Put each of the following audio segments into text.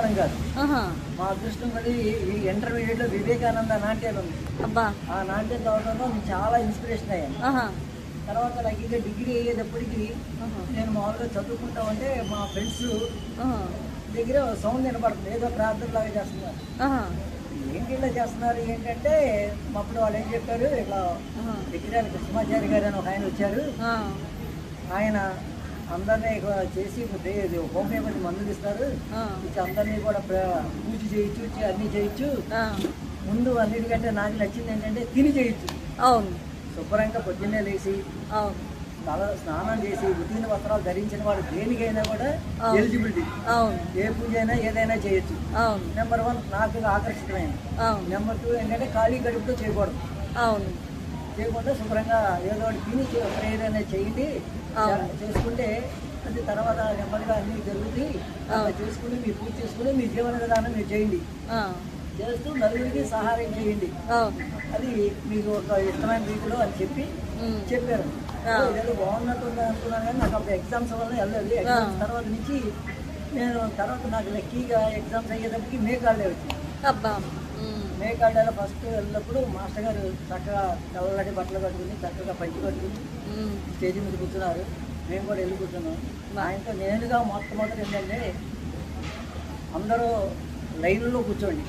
చదవడం కాదు. మా అదృష్టం కొద్ది ఇంటర్మీడియట్ లో వివేకానంద నాట్యాలు ఉంది. ఆ నాట్యం చదవడంలో నేను చాలా ఇన్స్పిరేషన్ అయ్యాను. తర్వాత నాకు ఇంకా డిగ్రీ అయ్యేటప్పటికి నేను మామూలుగా చదువుకుంటా ఉంటే మా ఫ్రెండ్స్ దగ్గర సౌండ్ వినపడుతుంది, ఏదో ప్రార్థన లాగా చేస్తున్నారు. ఏంటి ఇలా చేస్తున్నారు ఏంటంటే అప్పుడు వాళ్ళు ఏం చెప్పారు, ఇట్లా దగ్గర కృష్ణమాచారి గారు అని ఒక ఆయన వచ్చారు. ఆయన అందరినీ చేసి హోమియోపతి మందులు ఇస్తారు, అందరినీ కూడా పూజ చేయొచ్చు, అన్ని చేయొచ్చు. ముందు అన్నిటికంటే నాకు నచ్చింది ఏంటంటే తిని చేయొచ్చు. శుభ్రంగా పొద్దున్నే లేచి స్నానం చేసి ఉతికిన వస్త్రాలు ధరించిన వాడు దేనికైనా కూడా ఎలిజిబిలిటీ. ఏ పూజ అయినా ఏదైనా చేయొచ్చు. నెంబర్ 1 నాకు ఆకర్షితమైంది. నెంబర్ 2 ఏంటంటే ఖాళీ గడుపుతో చేయకూడదు. చేయకుండా శుభ్రంగా ఏదో ఒకటి తిని ప్రేయర్ అనేది చేయండి. చేసుకుంటే అది తర్వాత నెమ్మదిగా అన్ని జరుగుతాయి. అలా చేసుకుని మీరు పూజ చేసుకుని మీ జీవన విధానం మీరు చేయండి. చేస్తూ నలుగురికి సహాయం చేయండి. అది మీకు ఒక ఇష్టమైన రీతిలో అని చెప్పారు. ఏదో బాగున్నట్టుంది అనుకున్నాను, కానీ నాకు అప్పుడు ఎగ్జామ్స్ వల్ల వెళ్ళలేదు. ఎగ్జామ్స్ తర్వాత నుంచి నేను నాకు లక్కీగా ఎగ్జామ్స్ అయ్యేటప్పటికి మేకాళ్ళే వచ్చింది. మేకాళ్ళలో ఫస్ట్ వెళ్ళినప్పుడు మాస్టర్ గారు చక్కగా తెల్లటి బట్టలు కట్టుకుని చక్కగా పంచి కట్టుకుని స్టేజ్ మీద కూర్చున్నారు. మేము కూడా వెళ్ళి కూర్చున్నాం. ఆయనతో నేనుగా మొట్టమొదటి ఏంటంటే అందరూ లైన్లో కూర్చోండి,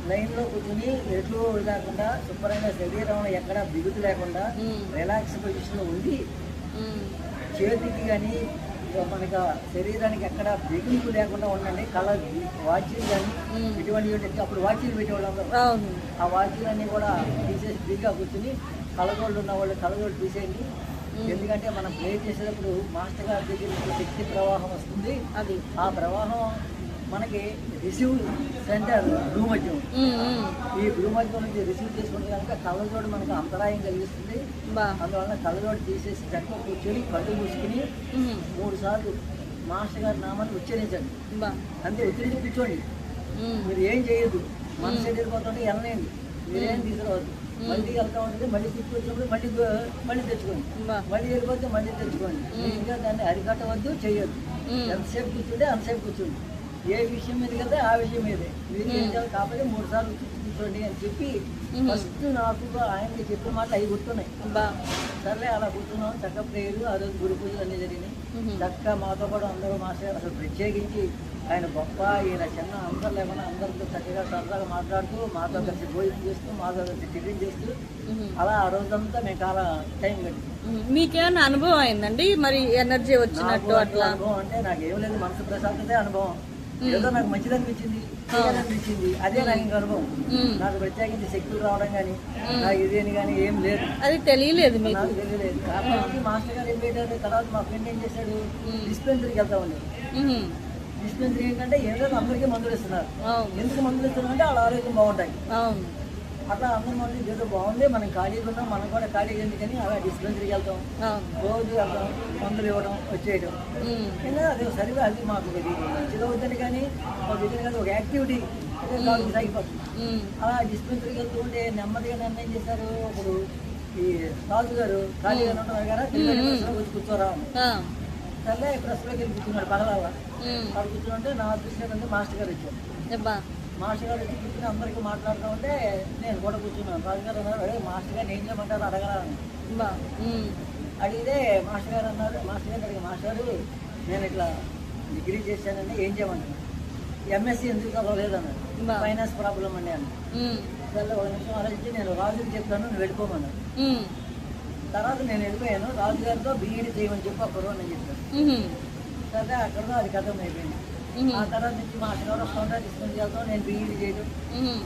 లైన్లో కూర్చుని ఎటు లేకుండా శుభ్రంగా శరీరంలో ఎక్కడ బిగుతు లేకుండా రిలాక్స్ పొజిషన్లో ఉండి చేతికి కానీ మనకు శరీరానికి ఎక్కడ బిగుపు లేకుండా ఉండండి. వాచీలు కానీ ఇటువంటి అప్పుడు వాచీలు పెట్టేవాళ్ళు, ఆ వాచీలు అన్నీ కూడా తీసేసి బిగ్గా కూర్చుని కళ్ళజోళ్ళు ఉన్న వాళ్ళు కళ్ళజోళ్ళు తీసేయండి. ఎందుకంటే మనం ప్లే చేసేటప్పుడు మాస్టర్ గారి దగ్గర శక్తి ప్రవాహం వస్తుంది. అది ఆ ప్రవాహం మనకి రిసీవ్ సెంటర్ భూమధ్యం. ఈ భూమధ్యం నుంచి రిసీవ్ చేసుకుంటే కనుక కళ్ళజోడు మనకు అంతరాయం కలిగిస్తుంది. అందువల్ల కళ్ళజోడు తీసేసి చక్కగా కూర్చొని కళ్ళు మూసుకుని 3 సార్లు మాస్టర్ గారి నామాన్ని ఉచ్చరించండి. అంతే ఉచ్చరించి కూర్చోండి. మీరు ఏం చేయొద్దు, మనసు వెళ్ళిపోతుంటే వెళ్ళలేండి, మీరేం తీసుకురావద్దు. మళ్ళీ వెళ్తా ఉంటుంది, మళ్ళీ తీసుకొచ్చినప్పుడు మళ్ళీ తెచ్చుకోండి, మళ్ళీ వెళ్ళిపోతే మళ్ళీ తెచ్చుకోండి. ఇంకా దాన్ని అరికట్టవద్దు, చేయొద్దు. ఎంతసేపు కూర్చుంటే అంతసేపు కూర్చోండి. ఏ విషయం మీద కదా ఆ విషయం మీదే మీరు ఏం చేయాలి. కాబట్టి 3 సార్లు కూర్చోండి అని చెప్పి ఫస్ట్ నాకు ఆయనకి చెప్పిన మాట అవి గుర్తున్నాయి. సర్లే అలా కూర్చున్నాం. చక్కగా ప్రేయరు, ఆ రోజు గురు పూజలు అన్నీ జరిగినాయి. చక్కగా మాతో పాటు అందరూ మాస్టర్ అసలు ప్రత్యేకించి ఆయన గొప్ప, ఈయన చిన్న, అందరు లేకుండా అందరితో చక్కగా సరదాగా మాట్లాడుతూ మాతో కలిసి భోజనం చేస్తూ మాతో కలిసి టిఫిన్ చేస్తూ అలా ఆ రోజంతా మేము చాలా టైం గడిపాం. మీకేమైనా అనుభవం అయిందండి మరి ఎనర్జీ వచ్చినట్టు? అట్లా అనుభవం అంటే నాకేం లేదు, మనసు ప్రశాంతతే అనుభవం. ఏదో నాకు మంచిది అనిపించింది, అనిపించింది, అదే నాకు ఇంకా అనుభవం. నాకు ప్రత్యేకించి శక్తులు రావడం కానీ నాకు ఇదేని కానీ ఏం లేదు, అది తెలియలేదు, నాకు తెలియలేదు. కాబట్టి మాస్టర్ గారు ఏం పెట్టారు, తర్వాత మా ఫ్రెండ్ ఏం చేశాడు, డిస్పెన్సరీకి వెళ్తా ఉన్నాడు. డిస్పెన్సరీ ఏంటంటే ఏదో అందరికీ మందులు ఇస్తున్నారు. ఎందుకు మందులు ఇస్తున్నారు అంటే వాళ్ళ ఆరోగ్యం బాగుంటాయి. అట్లా అందరి మందులు ఏదో బాగుంది, మనం ఖాళీగా ఉన్నాం, మనం కూడా ఖాళీగా ఎందుకని అలా డిస్పెన్సరీకి వెళ్తాం, రోజు వెళ్తాం, మందులు ఇవ్వడం వచ్చేయడం. అది సరిగా అది మాకు మంచిగా అవుతుంది. కానీ ఒక యాక్టివిటీ అయిపోతుంది. అలా డిస్పెన్సరీకి వెళ్తూ ఉంటే నెమ్మదిగా నిర్ణయం చేశారు. ఇప్పుడు ఈ రాజు గారు ఖాళీగా ఉంటున్నారు కదా, వచ్చి కూర్చోరా సర్లే ప్రెస్లోకి వెళ్ళి కూర్చున్నాడు. పగలల్లా అక్కడ కూర్చుంటే నా దృష్టి మాస్టర్ గారు వచ్చారు. మాస్టర్ గారు వచ్చి కూర్చుని అందరికీ మాట్లాడుతూ ఉంటే నేను కూడా కూర్చున్నాను. రాజు గారు అన్నారు, అదే మాస్టర్ గారు ఏం చేయమంటారు అడగరా అని అడిగితే మాస్టర్ గారు అన్నారు, మాస్టర్ గారు అడిగి, మాస్టర్ నేను ఇట్లా డిగ్రీ చేశానండి, ఏం చేయమంటాను. ఎంఎస్సీ ఎందుకు చదవలేదన్నారు. ఫైనాన్స్ ప్రాబ్లం అండి అన్న. సరే 1 నిమిషం ఆలోచించి నేను రాజుకి చెప్తాను, నువ్వు వెళ్ళిపోమన్నాను. తర్వాత నేను వెళ్ళిపోయాను. రాజు గారితో బీఈడీ చేయమని చెప్పి అప్పుడు నేను చెప్పాను. సరే అక్కడతో అది కథం అయిపోయింది. ఆ తర్వాత నుంచి మాస్టర్ గారు వస్తుంటా తీసుకుని వెళ్తాం, నేను బీఈడీ చేయడం,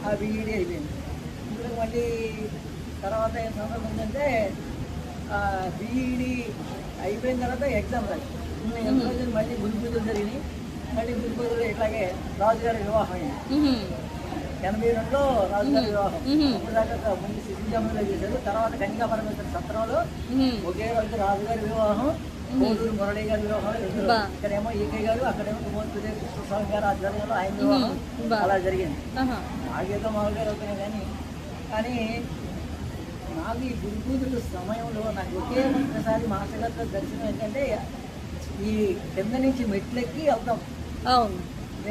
ఆ బీఈడీ అయిపోయింది. ఇప్పుడు మళ్ళీ తర్వాత ఏం సందర్భం ఉందంటే బీఈడీ అయిపోయిన తర్వాత ఎగ్జామ్ రాసి మళ్ళీ గురు పూజలు జరిగినాయి. మళ్ళీ గురు పూజలు ఇట్లాగే రాజుగారి వివాహం అయింది. 82లో రాజుగారి వివాహం. ఇప్పుడు దాకా ముందు సిద్ధిజాములో చేశారు. తర్వాత కన్యకా పరమేశ్వర సత్రంలో ఒకే రోజు రాజుగారి వివాహం, కోడూరు మురళి గారి వివాహం. ఇక్కడేమో ఈకే గారు, అక్కడేమో కుమార్ కృష్ణస్వామి గారు ఆధ్వర్యంలో ఆయన వివాహం అలా జరిగింది. నాకేదో మామూలుగా అవుతున్నాయి. కానీ నాకు ఈ గురు పూజల సమయంలో నాకు ఒకే ఒక్కసారి మాస్టర్ గారితో దర్శనం ఏంటంటే ఈ కింద నుంచి మెట్లెక్కి వెళ్తాం.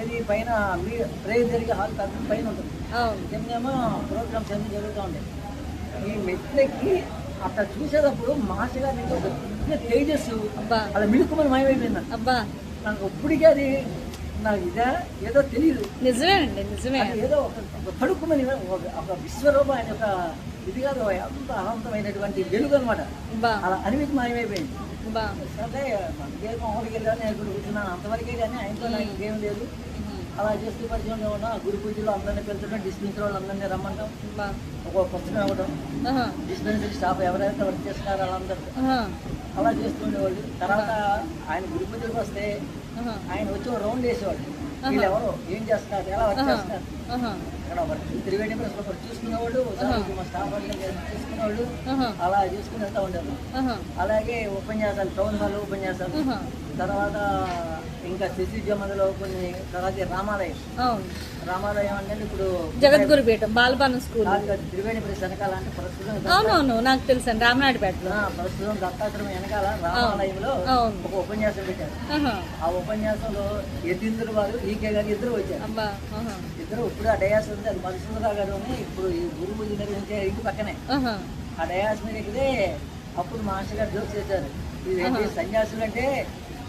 ఏది పైన ప్రేయర్ జరిగే హాల్ తరఫున పైన ఉంటుంది. అవును. కిందేమో ప్రోగ్రామ్స్ అన్నీ జరుగుతూ ఉంటాయి. ఈ మెట్లెక్కి అక్కడ చూసేటప్పుడు మాస్టర్ గారి ఒక పెద్ద తేజస్సు అబ్బా అలా మిలుక్కుమని మాయమైపోయింది. అబ్బా నాకు ఇప్పటికీ అది నాకు ఇదా ఏదో తెలియదు. నిజమేనండి, నిజమే. అది ఏదో ఒక తడుక్కుమని ఒక విశ్వరూపం ఆయన ఒక ఇది కాదు, అంత అనంతమైనటువంటి వెలుగు అనమాట. అబ్బా అలా అనిమికి మాయమైపోయింది. అబ్బా అంటే మనకే మామూలుగా వెళ్ళాను, నేను ఇప్పుడు కూర్చున్నాను అంతవరకే, కానీ ఆయనతో నాకు ఇంకేం లేదు. అలా చేస్తూ పరిచయం ఉన్నా గురు పూజలు అందరినీ పిలుచడం, డిస్పెన్సరీ వాళ్ళు అందరినీ రమ్మంటాం, అబ్బా ఒక పుస్తకం ఇవ్వడం, ఆహా, డిస్పెన్సరీ స్టాఫ్ ఎవరైతే వర్క్ చేస్తున్నారో వాళ్ళందరూ ఆహా, అలా చేస్తుండేవాళ్ళు. తర్వాత ఆయన గురు పూజలకు వస్తే ఆహా, ఆయన వచ్చి ఒక రౌండ్ వేసేవాళ్ళు. వీళ్ళు ఎవరు ఏం చేస్తున్నారు, ఎలా వర్క్ చేస్తున్నారు, ఆహా, ఇక్కడ వర్క్ త్రివేణి ప్రెస్ లో వర్క్ చూసుకునేవాళ్ళు, ఒకసారి మా స్టాఫ్ వాళ్ళు చూసుకునేవాళ్ళు, ఆహా, అలా చేసుకుని వెళ్తూ ఉండేవాళ్ళు. ఆహా, అలాగే ఉపన్యాసాలు, టౌన్ హాల్ ఉపన్యాసాలు, ఆహా. తర్వాత ఇంకా శశిజమ్మలో కొన్ని, తర్వాత రామాలయం. అవును. రామాలయం అంటే ఇప్పుడు జగద్గురుపీఠం బాలబాలం స్కూల్. కాదు కాదు, త్రివేణి ప్రెస్ వెనకాల అంటే ప్రస్తుతం అవునవును, నాకు తెలుసండి, రామనాయుడుపేటలో. ప్రస్తుతం దత్తాశ్రమం వెనకాల రామాలయంలో అవును. ఒక ఉపన్యాసం పెట్టారు. ఆహా, ఆ ఉపన్యాసంలో యతీంద్రులు వారు, ఈకే గారు ఇద్దరు వచ్చారు. అబ్బా, ఆహా, ఇద్దరు ఇప్పుడు ఆ డయాస్ ఉంది, అది మధుసూదరావు గారు అని ఇప్పుడు ఈ గురు పూజ నిర్వహించే ఇంటి పక్కనే. ఆహా, ఆ డయాస్ మీద ఎక్కితే అప్పుడు మాస్టర్ గారు జోక్స్ చేశారు, ఇది సన్యాసులు అంటే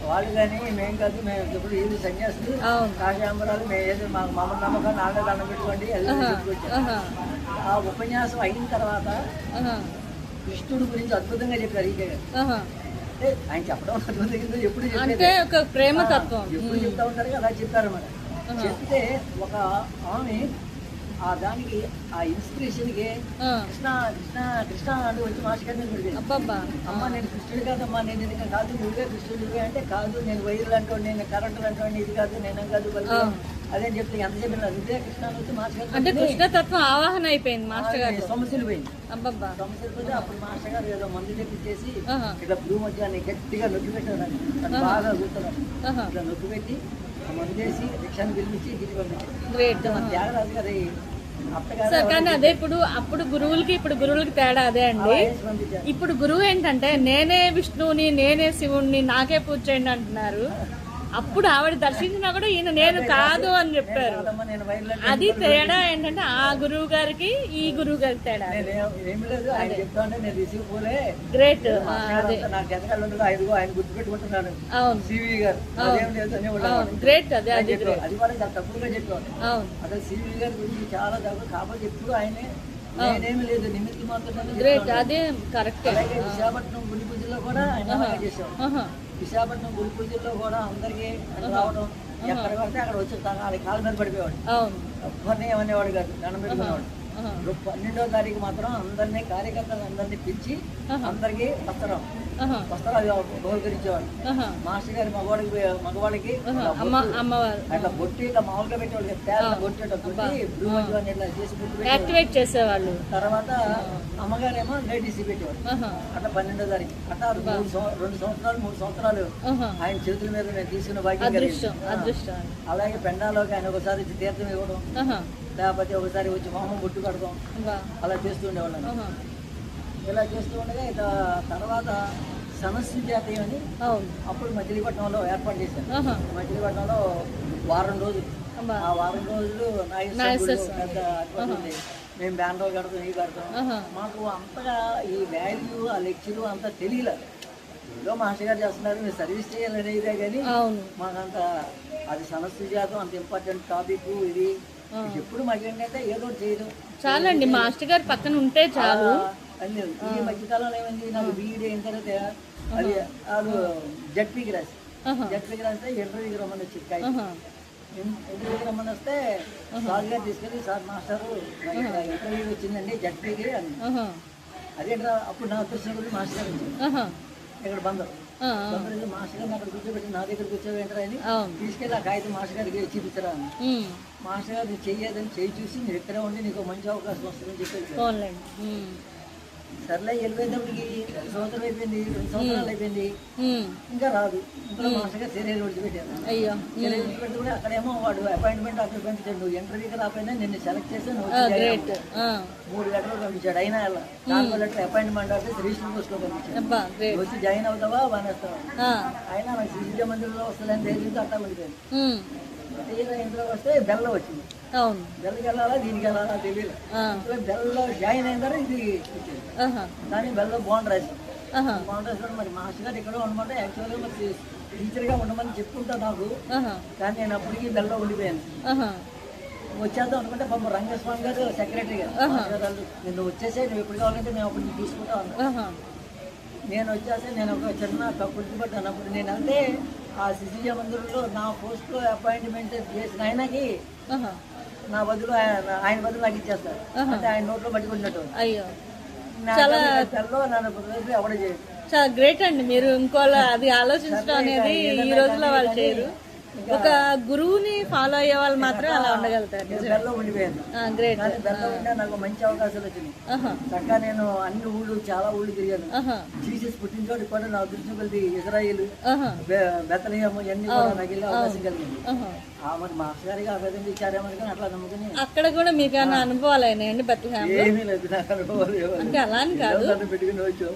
వాళ్ళు కానీ మేము కాదు, మేము ఇప్పుడు ఇది సన్యాసులు అవును. కాశాంబరాలు, మేము ఏదో మాకు మమ్మల్ని నమ్మకం నాన్న దండం పెట్టుకోండి అది చెప్పుకొచ్చారు. ఆహా, ఆ ఉపన్యాసం అయిన తర్వాత ఆహా, కృష్ణుడి గురించి అద్భుతంగా చెప్పారు ఈకే గారు. ఆహా. అంటే ఆయన చెప్పడం అద్భుతంగా ఎప్పుడు అంటే చెప్పేది, ఒక ప్రేమ తత్వం. ఎప్పుడు చెప్తా ఉంటారు, అలా చెప్పారన్నమాట. చెప్తే ఒక ఆమె ఆ దానికి ఆ ఇన్స్పిరేషన్కి ఆ, కృష్ణ కృష్ణ కృష్ణ అని వచ్చి మాస్టర్ గారి మీద పడిపోయింది. అబ్బబ్బా, అమ్మ నేను కృష్ణుడు కాదమ్మా, నేను ఇది కాదు, నువ్వే కృష్ణుడివే అంటే, కాదు నేను వైర్లు అంటాను, నేను కరెంటులు అంటాను, ఇది కాదు, నేను కాదు బలి అదే చెప్తే ఎంత చెప్పిన ఇదే కృష్ణ అని వచ్చి మాస్టర్ అంటే గారు కృష్ణతత్వం ఆవాహన అయిపోయింది మాస్టర్ గారు. సమస్యలు పోయింది. అబ్బబ్బా, సమస్యలు పోతే అప్పుడు మాస్టర్ గారు ఏదో మందు తెప్పించేసి ఆహా, ఇట్లా బ్లూ మధ్యాన్ని గట్టిగా నొక్కి పెట్టాడు, బాగా కూర్చున్నాడు. ఆహా, ఇట్లా నొక్కి పెట్టి మందేసి రిక్షాని పిలిపించి గిరి పంపించాడు. గ్రేట్. మన త్యాగరాజు గారి అత్తగారు సార్, కానీ అదే అప్పుడు గురువులకి ఇప్పుడు గురువులకి తేడా అదే అండి. పంపించారు. ఇప్పుడు గురువు ఏంటంటే నేనే విష్ణువుని, నేనే శివుణ్ణి, నాకే పూజ చేయండి అంటున్నారు. అప్పుడు ఆవిడ దర్శించినా కూడా ఈయన నేను కాదు అని చెప్పారు. నేను వైర్లు అది తేడా ఏంటంటే ఆ గురువు గారికి ఈ గురువు గారికి తేడా. ఏమి లేదు, ఆయన చెప్తా ఉంటే నేను రిసీవ్ పోలే. గ్రేట్. అదే నాకు ఎంతకాలం ఉండదు, ఆయన గుర్తుపెట్టుకుంటున్నాను అవును, సివి గారు. అదేం లేదు అనేవాళ్ళు. అవును, గ్రేట్. అదే అది గ్రేట్. అది కూడా చాలా తప్పుడుగా చెప్పేవాడు. అవును, అదే సివి గారి గురించి చాలా తక్కువ, కాబట్టి ఎప్పుడు ఆయనే నేనేమి లేదు నిమిత్తం మాత్రమే. గ్రేట్, అదే కరెక్టే. అలాగే విశాఖపట్నం గుడి పూజల్లో కూడా ఆయన అలాగే చేసేవాడు. ఆహా, విశాఖపట్నం గుడి పూజల్లో కూడా అందరికీ రావడం, ఎక్కడ పడితే అక్కడ వచ్చి వాళ్ళ కాళ్ళ మీద పడిపోయేవాడు. అవును, ఎవరిని ఏమనేవాడు కాదు, దండం పెట్టుకునేవాడు. ఆహా, 12వ తారీఖు మాత్రం అందరినీ, కార్యకర్తలు అందరినీ పిలిచి అందరికీ వస్త్రం ఆహా, వస్త్రాలు బహుకరించేవాడు. ఆహా, మాస్టర్ గారి మగవాడికి అమ్మవారు అట్లా బొట్టి ఇట్లా మామూలుగా పెట్టేవాడు, పేద బొట్టి ఇట్లా బొట్టి బ్లూ మంచి అని ఇట్లా చేసి బొట్టు పెట్టేవాడు. యాక్టివేట్ చేసేవాళ్ళు. తర్వాత అమ్మగారేమో లేడీసీ పెట్టేవాడు. ఆహా, అట్లా 12వ తారీఖు అట్లా 2 సంవత్సరాలు 3 సంవత్సరాలు ఆహా, ఆయన చేతుల మీద నేను తీసుకున్న భాగ్యం కలిగింది. అదృష్టం, అదృష్టం. అలాగే పెండాలోకి ఆయన ఒకసారి వచ్చి తీర్థం ఇవ్వడం, ఆహా, లేకపోతే ఒకసారి వచ్చి హోమం బొట్టు కడతాం, అబ్బా, అలా చేస్తుండేవాళ్ళం. ఆహా, ఇలా చేస్తూ ఉండగా ఇక తర్వాత సమస్య జాతీయం అని అవును, అప్పుడు మచిలీపట్నంలో ఏర్పాటు చేశారు. ఆహా, మచిలీపట్నంలో వారం రోజులు, అబ్బా, ఆ వారం రోజులు నాయసర్స్ పెద్ద ఏర్పాటు ఉంది. మేము బ్యానర్ కడతాం, ఇవి కడతాం. ఆహా, మాకు అంతగా ఈ వాల్యూ, ఆ లెక్చరు అంతా తెలియలేదు. ఏదో మాస్టర్ గారు చేస్తున్నారు, మీరు సర్వీస్ చేయాలనేదే కానీ అవును, మాకంత అది సమస్య జాతం అంత ఇంపార్టెంట్ టాపిక్ ఇది. ఎప్పుడు మాకేంటంటే ఏదో చేయడం చాలండి, మాస్టర్ గారు పక్కన ఉంటే చాలు. అన్ని ఈ మధ్యకాలంలో ఏమైంది, నాకు బీఈడీ అయిన తర్వాత అది వాళ్ళు జడ్పీకి రాసి, ఆహా, జడ్పీకి రాస్తే ఇంటర్వ్యూకి రమ్మని వచ్చి ఆహా, ఇంటర్వ్యూకి రమ్మని వస్తే సార్ గారు తీసుకెళ్ళి, సార్ మాస్టర్ ఇంటర్వ్యూకి వచ్చిందండి జడ్పీకి అని. ఆహా, అదేంట్రా, అప్పుడు నా అదృష్టం గురించి మాస్టర్ గారు వచ్చింది ఆహా, ఇక్కడ బందరు. ఆ, బందరు మాస్టర్ గారిని అక్కడ కూర్చోబెట్టి నా దగ్గర కూర్చోబెట్టరా అని అవును, తీసుకెళ్ళి ఆ కాగితం మాస్టర్ గారికి చూపించరా అని. ఉమ్, మాస్టర్ గారు నువ్వు చెయ్యదని చేయి చూసి మీరు ఇక్కడే ఉండి నీకు మంచి అవకాశం వస్తుందని చెప్పేసి, పోన్లేండి, ఉమ్, సర్లే వెళ్ళిపోయేటప్పటికి 1 సంవత్సరం అయిపోయింది, 2 సంవత్సరాలు అయిపోయింది, ఉమ్, ఇంకా రాదు. ఇంట్లో మాస్టర్ గారు శరీరం విడిచిపెట్టారు. అయ్యో, శరీరం విడిచిపెడితే కూడా అక్కడేమో వాడు అపాయింట్మెంట్ అక్కడ పంపించాడు, నువ్వు ఇంటర్వ్యూకి రాకపోయినా నిన్ను సెలెక్ట్ చేసి నువ్వు వచ్చి జాయిన్ గ్రేట్. అవ్వు. 3 లెటర్లు పంపించాడు. అయినా 4 లెటర్ అపాయింట్మెంట్ ఆఫీస్ రిజిస్టర్ పోస్ట్లో పంపించాడు. అబ్బా, గ్రేట్. నువ్వు వచ్చి జాయిన్ అవుతావా మానేస్తావా. ఆ, అయినా నాకు శిశుజ మందిరంలో వస్తుందని ధైర్యంతో అట్టా ఉండిపోయింది. ఉమ్, తీరా ఇంట్లోకి వస్తే బెల్లం వచ్చింది. అవును. బెల్లకి వెళ్ళాలా దీనికి వెళ్ళాలా తెలియదు. బెల్లం జాయిన్ అయిన తర్వాత ఇది వచ్చింది. కానీ బెల్లం బాగుంది రాసి బాగుంటుంది. మరి మాస్టర్ గారు ఇక్కడ ఉండమంటే యాక్చువల్గా మరి టీచర్గా ఉండమని చెప్పుకుంటా నాకు. కానీ నేను అప్పటికి బెల్లం ఉండిపోయాను. వచ్చేద్దాం అనుకుంటే పాపం రంగస్వామి గారు సెక్రటరీ గారు నువ్వు వచ్చేసే, నువ్వు ఎప్పుడు కావాలంటే మేము అప్పుడు తీసుకుంటా ఉన్నా. నేను వచ్చేస్తే నేను ఒక చిన్న గుర్తుపట్టాను. అప్పుడు నేను అంటే ఆ శిశుజ మందిరంలో నా పోస్ట్లో అపాయింట్మెంట్ చేసిన ఆయనకి నా బదులు ఆయన బదులు నాకు ఇచ్చేస్తారు. అంటే ఆయన నోట్లో పట్టుకున్నట్టు. అయ్యో నన్ను ఎవడ చేయదు. చాలా గ్రేట్ అండి మీరు. ఇంకోలా అది ఆలోచించడం అనేది ఈ రోజుల్లో వాళ్ళు చేయరు. ఒక గురువుని ఫాలో అయ్యే వాళ్ళు మాత్రం అలా ఉండగలుగుతారు. బెల్లం ఉండిపోయాను. గ్రేట్. బెల్లం ఉంటే నాకు మంచి అవకాశాలు వచ్చినాయి. చక్కగా నేను అన్ని ఊళ్ళు చాలా ఊళ్ళు తిరిగాను. జీసస్ పుట్టిన చోటు కూడా నా దృష్టి కలిపి ఇజ్రాయిల్, బెతలియం ఇవన్నీ కూడా నాకు వెళ్ళే అవకాశం కలిగింది. మరి మాస్టర్ గారికి ఆ విధంగా ఇచ్చారేమో కానీ అట్లా నమ్ముకుని. అక్కడ కూడా మీకు ఏమైనా అనుభవాలు అయినాయండి? ఏమీ లేదు నాకు అనుభవాలు. అంటే అలా అని కాదు, పెట్టుకుని వచ్చు.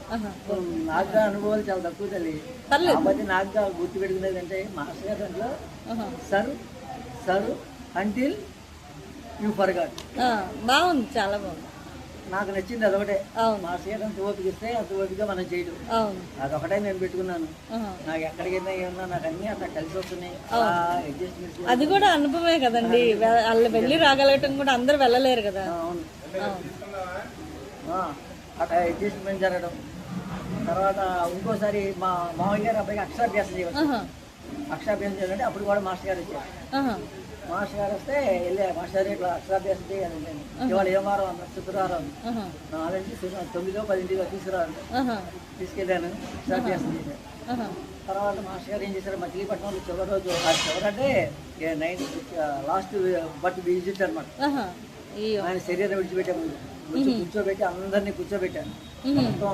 నాకు అనుభవాలు చాలా తక్కువ తల్లి. కాబట్టి నాకు గుర్తు పెట్టుకునేది అంటే మాస్టర్ గారి దాంట్లో సర్ అంటిల్ యూ ఫర్గాట్. బాగుంది, చాలా బాగుంది. నాకు నచ్చింది అదొకటే. మాస్టర్ గారు అంత ఓపిక ఇస్తే అంత ఓపిక మనం చేయడం, అదొకటే నేను పెట్టుకున్నాను. నాకు ఎక్కడికైనా ఏమన్నా నాకు అన్ని అట్లా కలిసి వస్తున్నాయి. అది కూడా అనుభవమే కదండి. వాళ్ళు వెళ్ళి రాగలగటం కూడా అందరు వెళ్ళలేరు కదా. అవును, అట్లా అడ్జస్ట్మెంట్ జరగడం. తర్వాత ఇంకోసారి మా మామయ్య గారు అబ్బాయికి అక్షరాభ్యాసం చేయవచ్చు. అక్షరాభ్యాసం చేయాలంటే అప్పుడు కూడా మాస్టర్ గారు వచ్చారు. మాస్టర్ గారు వస్తే వెళ్ళే మాస్టర్ ఇట్లా అక్షరాభ్యాసం చేయాలి. ఇవాళ ఏ వారం అన్న శుక్రవారం 9-10 తీసుకురాను. తీసుకెళ్ళాను, అక్షరాభ్యాసం చేశాను. తర్వాత మాస్టర్ గారు ఏం చేశారు, మచిలీపట్నంలో చివరి రోజు, చివరంటే 9 లాస్ట్ బట్ విజిట్ అనమాట. ఆయన శరీరం విడిచిపెట్టే ముందు కూర్చోబెట్టి అందరినీ కూర్చోబెట్టాను. మొత్తం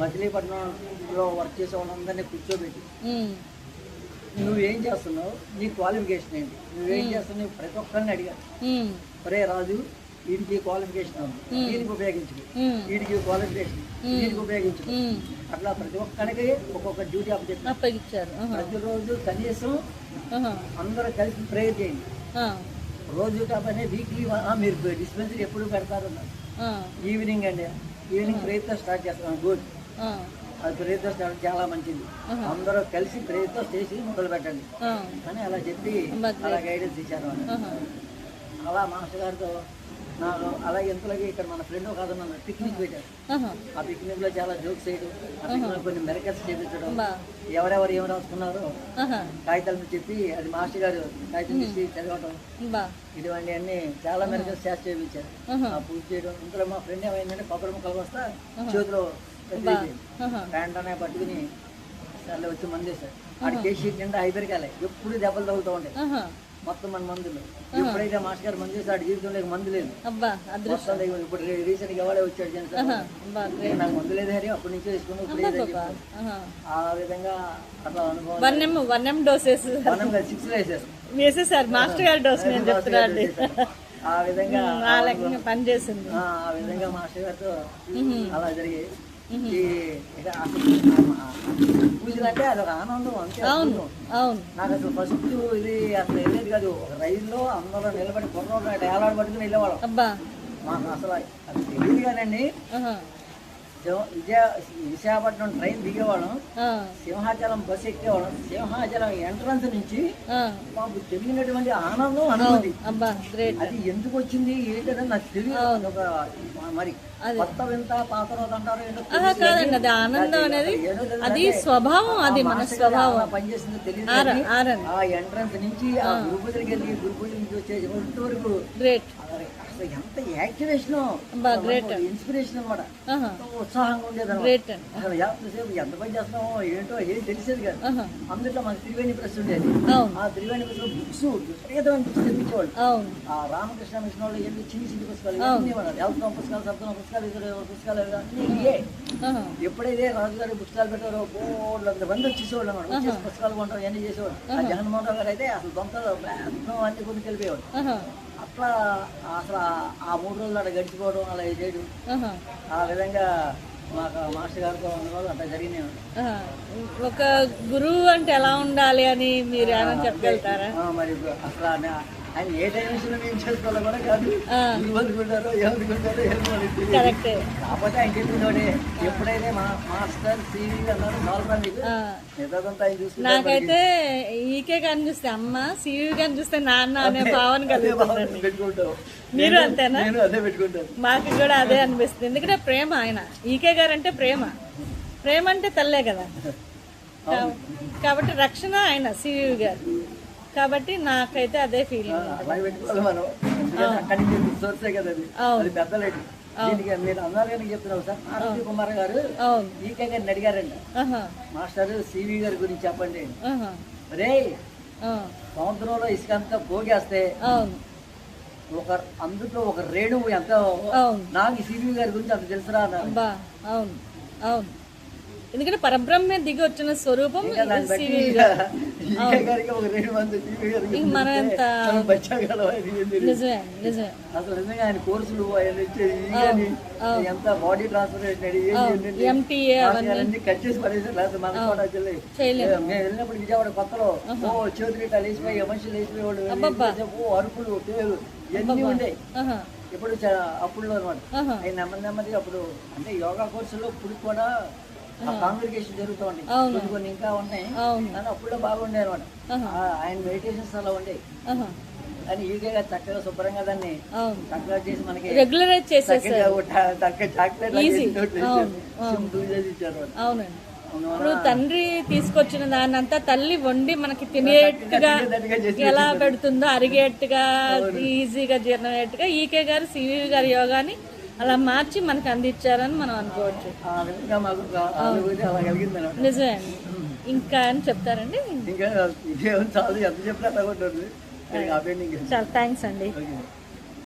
మచిలీపట్నంలో వర్క్ చేసే వాళ్ళందరినీ కూర్చోబెట్టి నువ్వేం చేస్తున్నావు, నీ క్వాలిఫికేషన్ ఏంటి, నువ్వేం చేస్తున్నావు ప్రతి ఒక్కరిని అడిగాను. ఒరే రాజు, వీడికి క్వాలిఫికేషన్ ఉంది, వీడికి ఉపయోగించు, వీడికి క్వాలిఫికేషన్ వీడికి ఉపయోగించు. అట్లా ప్రతి ఒక్కరికి ఒక్కొక్క డ్యూటీ అప్పచెప్పారు. ప్రతిరోజు కనీసం అందరూ కలిసి ప్రేయర్ చేయండి. రోజు కాబట్టి వీక్లీ మీరు డిస్పెన్సరీ ఎప్పుడు పెడతారు. ఈవినింగ్ అండి, ఈవినింగ్ ప్రేయర్తో స్టార్ట్ చేస్తాను. గుడ్, అది ప్రేయర్తో స్టార్ట్ చాలా మంచిది. అందరూ కలిసి ప్రేయర్తో చేసి మొదలు పెట్టండి అని అలా చెప్పి అలా గైడెన్స్ ఇచ్చారు. అలా మాస్టర్ గారితో నాకు అలా ఎంతలాగే ఇక్కడ మన ఫ్రెండ్ ఒక అతను పిక్నిక్ పెట్టారు. ఆ పిక్నిక్ లో చాలా జోక్స్ చేయడం, ఆ పిక్నిక్ కొన్ని మెరకల్స్ చేయించడం, ఎవరెవరు ఏం రాసుకున్నారో కాగితాలను చెప్పి అది మాస్టర్ గారు కాగితం తీసి చదవటం, ఇటువంటి అన్ని చాలా మెరకల్స్ చేసి చేయించారు. ఆ పూజ చేయడం. ఇంట్లో మా ఫ్రెండ్ ఏమైందంటే కొబ్బరి ముక్కలు వస్తా చేతిలో ప్యాంట్ అనే పట్టుకుని సర్లే వచ్చి మంది వేశారు. ఆడ కేసీ నిండా ఐదరికాలే ఎప్పుడు దెబ్బలు తగులుతూ ఉంటాయి. మొత్తం మన మందులు ఎప్పుడైతే మాస్టర్ గారు మందు చేసి ఆడ జీవితంలో మందు లేదు. ఇప్పుడు రీసెంట్ గా ఎవడే వచ్చాడు నాకు మందు లేదు హరి, అప్పటి నుంచి వేసుకుని ఆ విధంగా అట్లా అనుభవం. 6 వేసేసారు మాస్టర్ గారి డోస్. ఆ విధంగా పనిచేసింది. ఆ విధంగా మాస్టర్ గారితో అలా జరిగి పూజలంటే అదొక ఆనందం. అంతే. నాకు అసలు ఫస్ట్ ఇది అసలు వెళ్ళేది కాదు. రైల్లో అందరూ నిలబడి కుర్రోళ్ళు ఏలాడ పట్టుకుని వెళ్ళేవాళ్ళం. మాకు అసలు అది తెలియదు కానండి. విశాఖపట్నం ట్రైన్ దిగేవాళ్ళం, సింహాచలం బస్సు ఎక్కేవాళ్ళం. సింహాచలం ఎంట్రన్స్ నుంచి మాకు తెలియనటువంటి ఆనందం అనుభూతి. అది ఎందుకు వచ్చింది ఏంటంటే నాకు తెలియదు. మరి కొత్త వింత పాత రోజు అంటారు కాదండి, అది ఆనందం అనేది అది స్వభావం, అది మన స్వభావం. పనిచేసిందో తెలియదు. ఆ ఎంట్రన్స్ నుంచి ఆ గురు పూజలకి వెళ్ళి గురు పూజ నుంచి వచ్చే వరకు అసలు ఎంత యాక్టివేషన్, ఇన్స్పిరేషన్ అనమాట. ఉత్సాహంగా ఉండేది అనమాట. అసలు ఎంతసేపు ఎంత పని చేస్తున్నామో ఏంటో ఏం తెలిసేది కాదు. అందులో మనకి త్రివేణి ప్రెస్ ఉండేది. ఆ త్రివేణి ప్రెస్ లో బుక్స్ విపరీతమైన బుక్స్ తెప్పించేవాళ్ళు. ఆ రామకృష్ణ మిషన్ వాళ్ళు ఎన్ని చిన్న పుస్తకాలు ఇవ్వడం, వెళ్తాం పుస్తకాలు, చదువుతాం పుస్తకాలు అన్నీ. ఎప్పుడైతే రాజుగారి పుస్తకాలు పెట్టారో బోర్డు మంది వచ్చేసేవాళ్ళు అనమాట. వచ్చేసి పుస్తకాలు కొంటాం ఇవన్నీ చేసేవాళ్ళు. ఆ జగన్మోహన్ రావు గారు అయితే అసలు దొంగలు అన్ని కొన్ని తెలిపేవాడు. అట్లా అసలు ఆ 3 రోజులు అక్కడ గడిచిపోవడం, అలా చేయడం, ఆ విధంగా మాకు మాస్టర్ గారితో అనుభవాలు అట్లా జరిగినాయి. ఆ, ఒక గురువు అంటే ఎలా ఉండాలి అని మీరు ఏమైనా చెప్పగలుగుతారా? మరి అసలు ఆయన ఏ డైమెన్షన్ మేము చేసుకోవాలో కూడా కాదు, గురువు అనుకుంటారో ఏమనుకుంటారో కరెక్టే. కాకపోతే ఆయన చెప్పింది ఎప్పుడైతే మాస్టర్ సివి అన్నారు నార్మల్ నిజంతా ఆయన చూసుకుంటే నాకైతే ఈకే గారిని చూస్తే అమ్మ, సివి గారిని చూస్తే నాన్న అనే భావన కలుగుతుంది. పెట్టుకుంటాం. మీరు అంతేనా? నేను అదే పెట్టుకుంటాను. మాకు కూడా అదే అనిపిస్తుంది. ఎందుకంటే ప్రేమ, ఆయన ఈకే గారు అంటే ప్రేమ, ప్రేమ అంటే తల్లే కదా. కాబట్టి రక్షణ ఆయన సివి గారు. కాబట్టి నాకైతే అదే ఫీలింగ్. అలాగే పెట్టుకోవాలి మనం, అక్కడి నుంచి సోర్సే కదండి, అది పెద్దలేండి. దీనికి మీరు అన్నారు కానీ చెప్తున్నావు సార్, ఆర్తి కుమార్ గారు ఈకే గారిని అడిగారండి, మాస్టర్ సివి గారి గురించి చెప్పండి. రే సముద్రంలో ఇసుక అంతా పోగేస్తే అందులో ఒక రేణువు ఎంత, నాకు సివి గారి గురించి అంత తెలుసురా అన్నారు. అవును అవును, ఎందుకంటే పరబ్రహ్మే దిగి వచ్చిన స్వరూపం మనం ఎంత నిజమే నిజమే. అసలు నిజంగా ఆయన కోర్సులు ఎంత బాడీ ట్రాన్స్ఫర్మేషన్ ఎంటీఏ అవన్నీ కట్ చేసి పడేసి లేకపోతే మన కూడా మేము వెళ్ళినప్పుడు విజయవాడ కొత్తలో చేతులు లేచిపోయి మనుషులు లేచిపోయేవాడు, అరుపులు పేరు ఇవన్నీ ఉండేవి. ఇప్పుడు అప్పుడు అనమాట ఆయన నెమ్మది నెమ్మది అప్పుడు అంటే యోగా కోర్సులో ఇప్పుడు కూడా కాంగ్రిగేషన్ జరుగుతూ ఉంటాయి, కొన్ని కొన్ని ఇంకా ఉన్నాయి కానీ అప్పుడే బాగుండే అనమాట. ఆయన మెడిటేషన్స్ అలా ఉండేవి కానీ ఈజీగా గారు చక్కగా శుభ్రంగా దాన్ని చక్కగా చేసి మనకి రెగ్యులరైజ్ చేసేసారు. అవునండి. ఇప్పుడు తండ్రి తీసుకొచ్చిన దాన్నంతా తల్లి వండి మనకి తినేట్టుగా ఎలా పెడుతుందో, అరిగేట్టుగా ఈజీగా జీర్ణమయ్యేట్టుగా ఈకే గారు సివి గారి యోగాని అలా మార్చి మనకు అందించారని మనం అనుకోవచ్చు. నిజమే అండి. ఇంకా అని చెప్తారండి? చాలా థ్యాంక్స్ అండి.